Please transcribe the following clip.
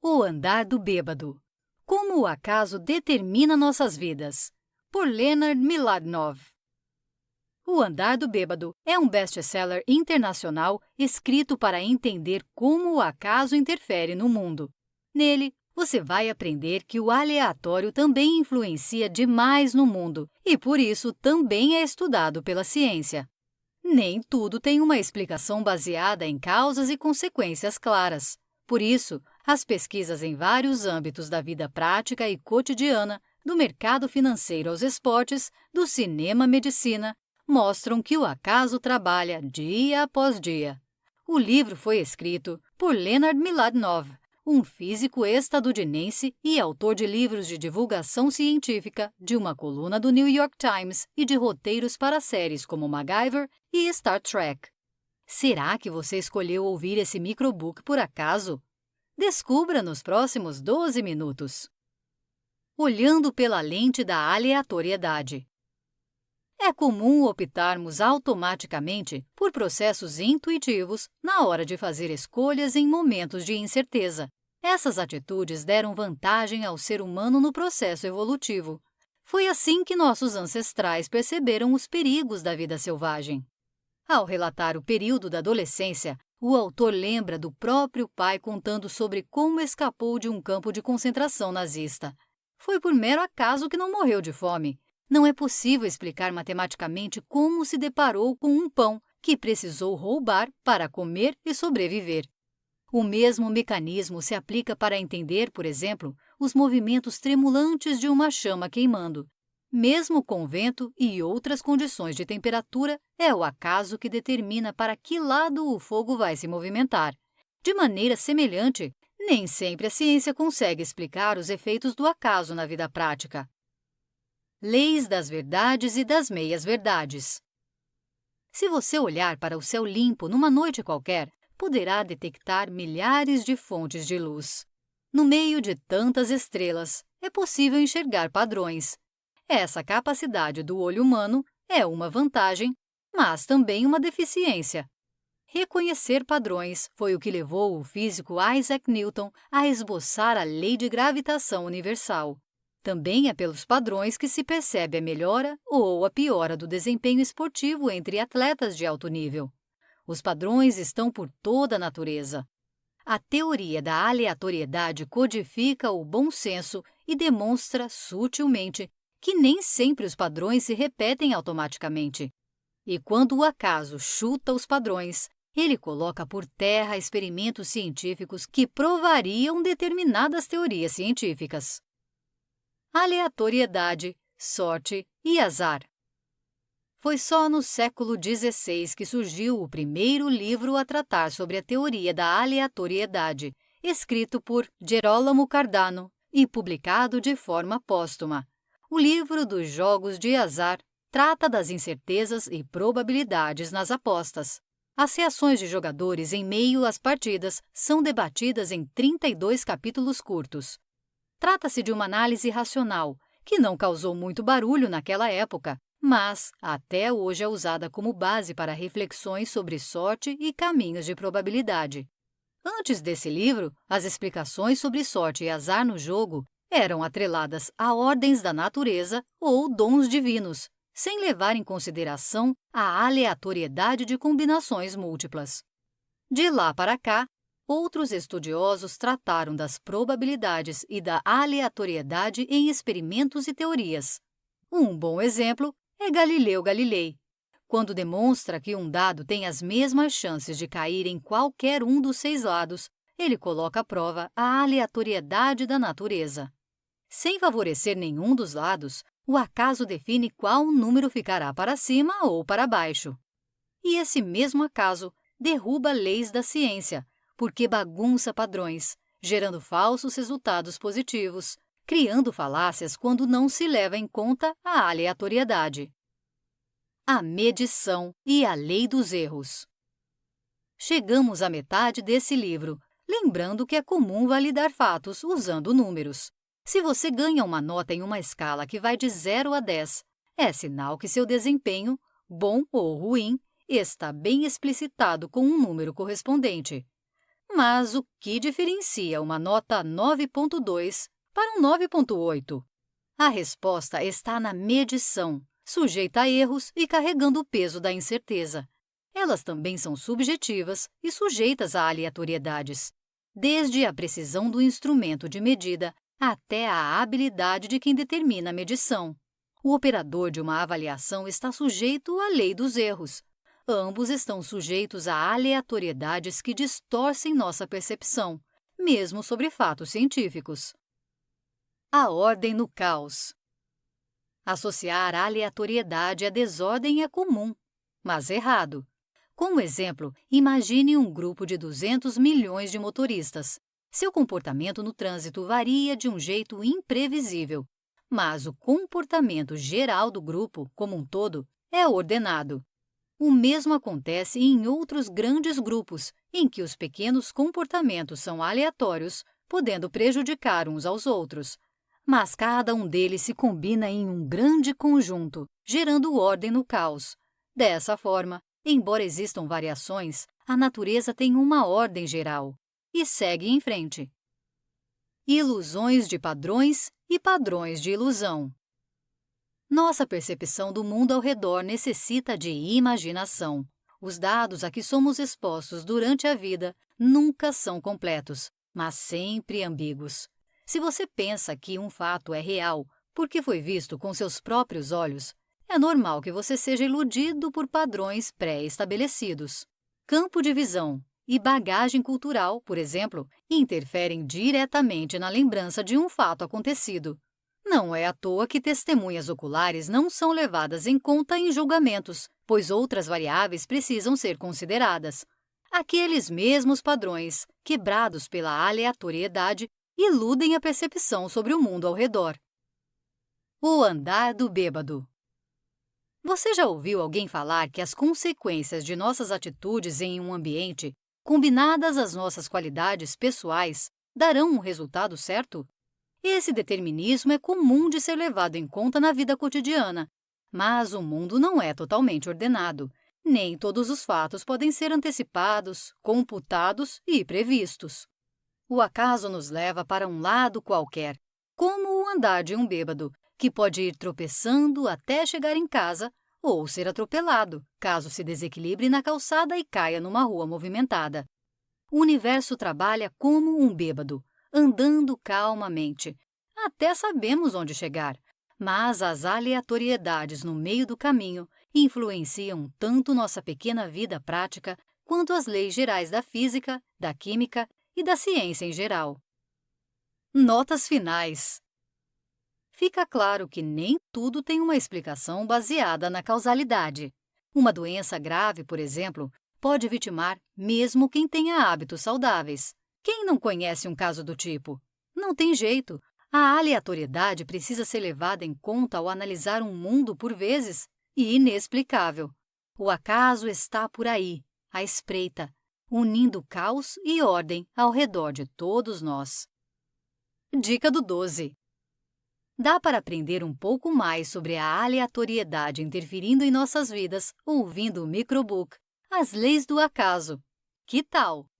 O Andar do Bêbado. Como o acaso determina nossas vidas. Por Leonard Mlodinow. O Andar do Bêbado é um best-seller internacional escrito para entender como o acaso interfere no mundo. Nele, você vai aprender que o aleatório também influencia demais no mundo e, por isso, também é estudado pela ciência. Nem tudo tem uma explicação baseada em causas e consequências claras. Por isso, as pesquisas em vários âmbitos da vida prática e cotidiana, do mercado financeiro aos esportes, do cinema à medicina, mostram que o acaso trabalha dia após dia. O livro foi escrito por Leonard Mlodinow, um físico estadunidense e autor de livros de divulgação científica, de uma coluna do New York Times e de roteiros para séries como MacGyver e Star Trek. Será que você escolheu ouvir esse microbook por acaso? Descubra nos próximos 12 minutos. Olhando pela lente da aleatoriedade. É comum optarmos automaticamente por processos intuitivos na hora de fazer escolhas em momentos de incerteza. Essas atitudes deram vantagem ao ser humano no processo evolutivo. Foi assim que nossos ancestrais perceberam os perigos da vida selvagem. Ao relatar o período da adolescência, o autor lembra do próprio pai contando sobre como escapou de um campo de concentração nazista. Foi por mero acaso que não morreu de fome. Não é possível explicar matematicamente como se deparou com um pão que precisou roubar para comer e sobreviver. O mesmo mecanismo se aplica para entender, por exemplo, os movimentos tremulantes de uma chama queimando. Mesmo com vento e outras condições de temperatura, é o acaso que determina para que lado o fogo vai se movimentar. De maneira semelhante, nem sempre a ciência consegue explicar os efeitos do acaso na vida prática. Leis das verdades e das meias-verdades. Se você olhar para o céu limpo numa noite qualquer, poderá detectar milhares de fontes de luz. No meio de tantas estrelas, é possível enxergar padrões. Essa capacidade do olho humano é uma vantagem, mas também uma deficiência. Reconhecer padrões foi o que levou o físico Isaac Newton a esboçar a lei de gravitação universal. Também é pelos padrões que se percebe a melhora ou a piora do desempenho esportivo entre atletas de alto nível. Os padrões estão por toda a natureza. A teoria da aleatoriedade codifica o bom senso e demonstra sutilmente que nem sempre os padrões se repetem automaticamente. E quando o acaso chuta os padrões, ele coloca por terra experimentos científicos que provariam determinadas teorias científicas. Aleatoriedade, sorte e azar. Foi só no século XVI que surgiu o primeiro livro a tratar sobre a teoria da aleatoriedade, escrito por Gerolamo Cardano e publicado de forma póstuma. O livro dos jogos de azar trata das incertezas e probabilidades nas apostas. As reações de jogadores em meio às partidas são debatidas em 32 capítulos curtos. Trata-se de uma análise racional, que não causou muito barulho naquela época, mas até hoje é usada como base para reflexões sobre sorte e caminhos de probabilidade. Antes desse livro, as explicações sobre sorte e azar no jogo eram atreladas a ordens da natureza ou dons divinos, sem levar em consideração a aleatoriedade de combinações múltiplas. De lá para cá, outros estudiosos trataram das probabilidades e da aleatoriedade em experimentos e teorias. Um bom exemplo é Galileu Galilei, quando demonstra que um dado tem as mesmas chances de cair em qualquer um dos 6 lados, ele coloca à prova a aleatoriedade da natureza. Sem favorecer nenhum dos lados, o acaso define qual número ficará para cima ou para baixo. E esse mesmo acaso derruba leis da ciência, porque bagunça padrões, gerando falsos resultados positivos, criando falácias quando não se leva em conta a aleatoriedade. A medição e a lei dos erros. Chegamos à metade desse livro, lembrando que é comum validar fatos usando números. Se você ganha uma nota em uma escala que vai de 0 a 10, é sinal que seu desempenho, bom ou ruim, está bem explicitado com um número correspondente. Mas o que diferencia uma nota 9.2 para um 9.8? A resposta está na medição, sujeita a erros e carregando o peso da incerteza. Elas também são subjetivas e sujeitas a aleatoriedades, desde a precisão do instrumento de medida até a habilidade de quem determina a medição. O operador de uma avaliação está sujeito à lei dos erros. Ambos estão sujeitos a aleatoriedades que distorcem nossa percepção, mesmo sobre fatos científicos. A ordem no caos. Associar aleatoriedade à desordem é comum, mas errado. Como exemplo, imagine um grupo de 200 milhões de motoristas. Seu comportamento no trânsito varia de um jeito imprevisível, mas o comportamento geral do grupo, como um todo, é ordenado. O mesmo acontece em outros grandes grupos, em que os pequenos comportamentos são aleatórios, podendo prejudicar uns aos outros. Mas cada um deles se combina em um grande conjunto, gerando ordem no caos. Dessa forma, embora existam variações, a natureza tem uma ordem geral e segue em frente. Ilusões de padrões e padrões de ilusão. Nossa percepção do mundo ao redor necessita de imaginação. Os dados a que somos expostos durante a vida nunca são completos, mas sempre ambíguos. Se você pensa que um fato é real porque foi visto com seus próprios olhos, é normal que você seja iludido por padrões pré-estabelecidos. Campo de visão e bagagem cultural, por exemplo, interferem diretamente na lembrança de um fato acontecido. Não é à toa que testemunhas oculares não são levadas em conta em julgamentos, pois outras variáveis precisam ser consideradas. Aqueles mesmos padrões, quebrados pela aleatoriedade, iludem a percepção sobre o mundo ao redor. O andar do bêbado. Você já ouviu alguém falar que as consequências de nossas atitudes em um ambiente, combinadas às nossas qualidades pessoais, darão um resultado certo? Esse determinismo é comum de ser levado em conta na vida cotidiana, mas o mundo não é totalmente ordenado. Nem todos os fatos podem ser antecipados, computados e previstos. O acaso nos leva para um lado qualquer, como o andar de um bêbado, que pode ir tropeçando até chegar em casa ou ser atropelado, caso se desequilibre na calçada e caia numa rua movimentada. O universo trabalha como um bêbado, andando calmamente. Até sabemos onde chegar, mas as aleatoriedades no meio do caminho influenciam tanto nossa pequena vida prática quanto as leis gerais da física, da química e da ciência em geral. Notas finais. Fica claro que nem tudo tem uma explicação baseada na causalidade. Uma doença grave, por exemplo, pode vitimar mesmo quem tenha hábitos saudáveis. Quem não conhece um caso do tipo? Não tem jeito. A aleatoriedade precisa ser levada em conta ao analisar um mundo por vezes inexplicável. O acaso está por aí, à espreita, unindo caos e ordem ao redor de todos nós. Dica do 12. Dá para aprender um pouco mais sobre a aleatoriedade interferindo em nossas vidas ouvindo o microbook As Leis do Acaso. Que tal?